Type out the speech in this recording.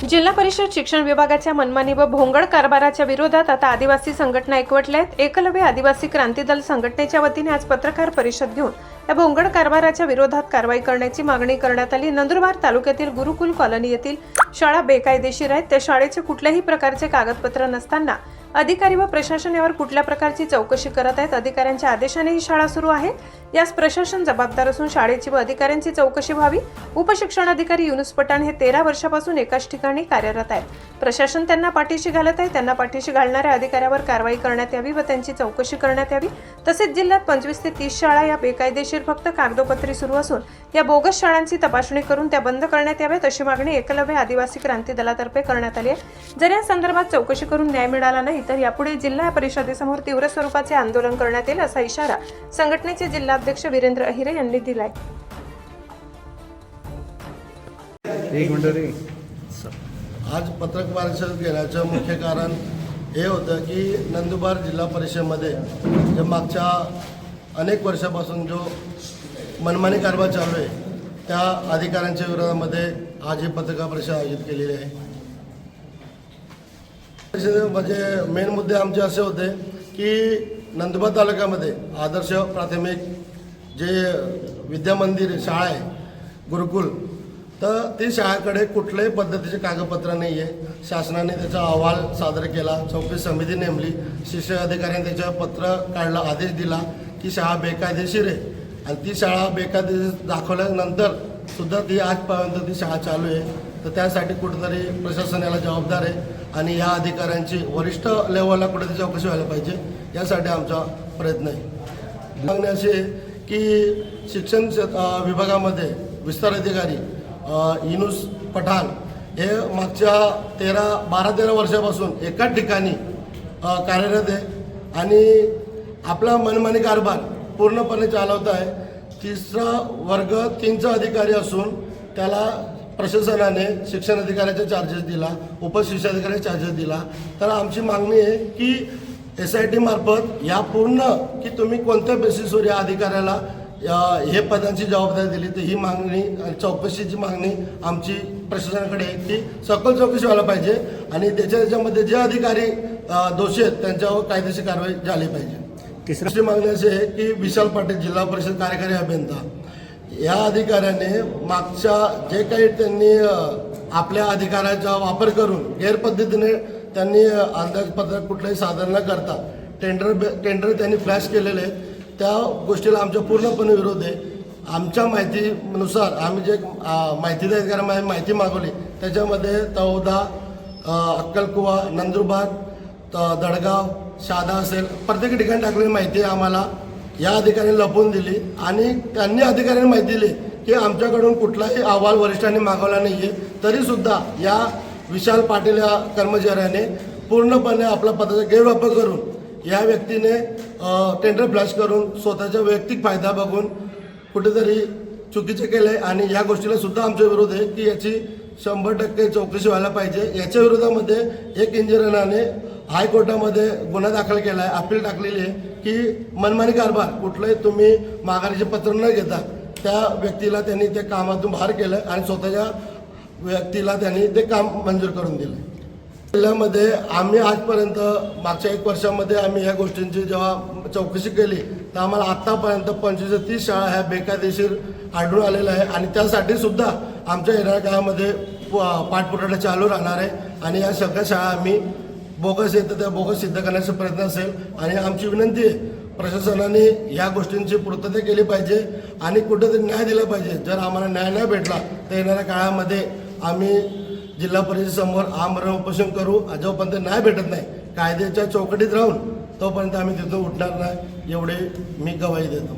जिल्हा परिषद शिक्षण विभागाच्या मनमानी व भोंगळ कारभाराच्या विरोधात आता आदिवासी संघटना एकवटल्या आहेत। एकलव्य आदिवासी क्रांती दल संघटनेच्या वतीने आज पत्रकार परिषद घेऊन या भोंगळ कारभाराच्या विरोधात कारवाई करण्याची मागणी करण्यात आली। नंदुरबार तालुक्यातील गुरुकुल कॉलनी येथील शाळा बेकायदेशीर आहेत। त्या शाळेचे कुठल्याही प्रकारचे कागदपत्र नसताना अधिकारी व प्रशासन यावर कुठल्या प्रकारची चौकशी करत आहेत। अधिकाऱ्यांच्या आदेशाने ही शाळा सुरू आहे, यास प्रशासन जबाबदार असून शाळेची व अधिकाऱ्यांची चौकशी व्हावी। उपशिक्षणाधिकारी युनुस पठाण हे 13 वर्षापासून एकाच ठिकाणी कार्यरत आहेत। प्रशासन त्यांना पाठीशी घालत आहे। त्यांना पाठीशी घालणाऱ्या अधिकाऱ्यावर कारवाई करण्यात यावी व त्यांची चौकशी करण्यात यावी। तसेच जिल्ह्यात 25 ते 30 शाळा या बेकायदेशीर फक्त कागदोपत्री सुरू असून या बोगस शाळांची तपासणी करून त्या बंद करण्यात याव्यात, अशी मागणी एकलव्य आदिवासी क्रांती दलातर्फे करण्यात आली आहे। जर या संदर्भात चौकशी करून न्याय मिळाला नाही तर यापुढे जिल्हा परिषदेसमोर तीव्र स्वरूपाचे आंदोलन करण्यात येईल, असा इशारा संघटनेचे जिल्हाध्यक्ष वीरेंद्र अहिरे यांनी दिलाय। आज पत्रकार परिषद घेण्याचं मुख्य कारण हे होतं की नंदुरबार जिल्हा परिषदेमध्ये जे मागच्या अनेक वर्षापासून जो मनमानी कारभार चालू आहे त्या अधिकाऱ्यांच्या विरोधामध्ये आज ही पत्रकार परिषद आयोजित केलेली आहे। म्हणजे मेन मुद्दे आमचे असे होते की नंदुरबार तालुक्यामध्ये आदर्श प्राथमिक जे विद्यामंदिर शाळा आहे गुरुकुल, तर ती शाळेकडे कुठल्याही पद्धतीचे कागदपत्र नाही आहे। शासनाने त्याचा अहवाल सादर केला, चौकशी समिती नेमली, शिक्षण अधिकाऱ्यांनी त्याच्यावर पत्र काढलं, आदेश दिला की शाळा बेकायदेशीर आहे आणि ती शाळा बेकायदेशीर दाखवल्यानंतर सुद्धा ती आजपर्यंत ती शाळा चालू आहे। तर त्यासाठी कुठेतरी प्रशासन याला जबाबदार आहे आणि या अधिकाऱ्यांची वरिष्ठ लेवलला कुठेतरी चौकशी व्हायला पाहिजे, यासाठी आमचा प्रयत्न आहे। मागणी अशी आहे की शिक्षण विभागामध्ये विस्तार अधिकारी युनुस पठाण हे मागच्या 12-13 वर्षापासून एकाच ठिकाणी कार्यरत आहे आणि आपला मनमानी कारभार पूर्णपणे चालवत आहे। 3रा वर्ग 3चा अधिकारी असून त्याला प्रशासनाने शिक्षण अधिकाऱ्याचा चार्जेस दिला, उपशिक्षणाधिकाऱ्याचा चार्जेस दिला। तर आमची मागणी आहे की SIT मार्फत या पूर्ण की तुम्ही कोणत्या बेसिसवर या अधिकाऱ्याला हे पदांची जबाबदारी दिली, तर ही मागणी चौकशीची मागणी आमची प्रशासनाकडे आहे की सखोल चौकशी व्हायला पाहिजे आणि त्याच्यामध्ये जे अधिकारी दोषी आहेत त्यांच्यावर कायदेशीर कारवाई झाली पाहिजे। तिसरी मागणी अशी आहे की विशाल पाटील जिल्हा परिषद कार्यकारी अभियंता या अधिकाऱ्याने मागच्या जे काही त्यांनी आपल्या अधिकाराचा वापर करून गैरपद्धतीने त्यांनी अंदाजपत्रक कुठलंही सादर न करता टेंडर त्यांनी फ्लॅश केलेले आहेत, त्या गोष्टीला आमचा पूर्णपणे विरोध आहे। आमच्या माहितीनुसार आम्ही जे माहिती अधिकाऱ्यांना माहिती मागवली त्याच्यामध्ये तौदा, अक्कलकुवा, नंदुरबार, दडगाव, शहादा असेल प्रत्येक ठिकाणी टाकलेली माहिती आम्हाला या अधिकाऱ्यांनी लपवून दिली आणि त्यांनी अधिकाऱ्यांनी माहिती दिली की आमच्याकडून कुठलाही अहवाल वरिष्ठांनी मागवला नाही आहे, तरीसुद्धा या विशाल पाटील या कर्मचाऱ्याने पूर्णपणे आपला पदाचा गैरवापर करून या व्यक्तीने टेंडर फ्लॅश करून स्वतःचा वैयक्तिक फायदा बघून कुठेतरी चुकीचे केले आणि या गोष्टीला सुद्धा आमचा विरोध आहे की याची 100% चौकशी व्हायला पाहिजे। याच्या विरोधामध्ये एक इंजिनियराने हायकोर्टामध्ये गुन्हा दाखल केला आहे, अपील टाकलेली आहे की मनमानी कारभार कुठलंही तुम्ही माघारीचे पत्र न घेता त्या व्यक्तीला त्यांनी ते कामातून बाहेर केलं आणि स्वतःच्या व्यक्तीला त्यांनी ते काम मंजूर करून दिलं। जिल्ह्यामध्ये आम्ही आजपर्यंत मागच्या 1 वर्षामध्ये आम्ही या गोष्टींची जेव्हा चौकशी केली तर आम्हाला आत्तापर्यंत 25 ते 30 शाळा ह्या बेकायदेशीर आढळून आलेल्या आहे आणि त्यासाठी सुद्धा आमच्या येणाऱ्या काळामध्ये पाठपुरावा चालू राहणार आहे आणि या सगळ्या शाळा आम्ही बोगस येतं त्या बोगस सिद्ध करण्याचा प्रयत्न असेल आणि आमची विनंती आहे प्रशासनाने या गोष्टींची पूर्तता केली पाहिजे आणि कुठेतरी न्याय दिला पाहिजे। जर आम्हाला न्याय नाही भेटला तर येणाऱ्या काळामध्ये आम्ही जिल्हा परिषदेसमोर आमरण उपोषण करू। जोपर्यंत न्याय भेटत नाही, कायद्याच्या चौकटीत राहून तोपर्यंत आम्ही तिथून उठणार नाही, एवढे मी गवाही देतो।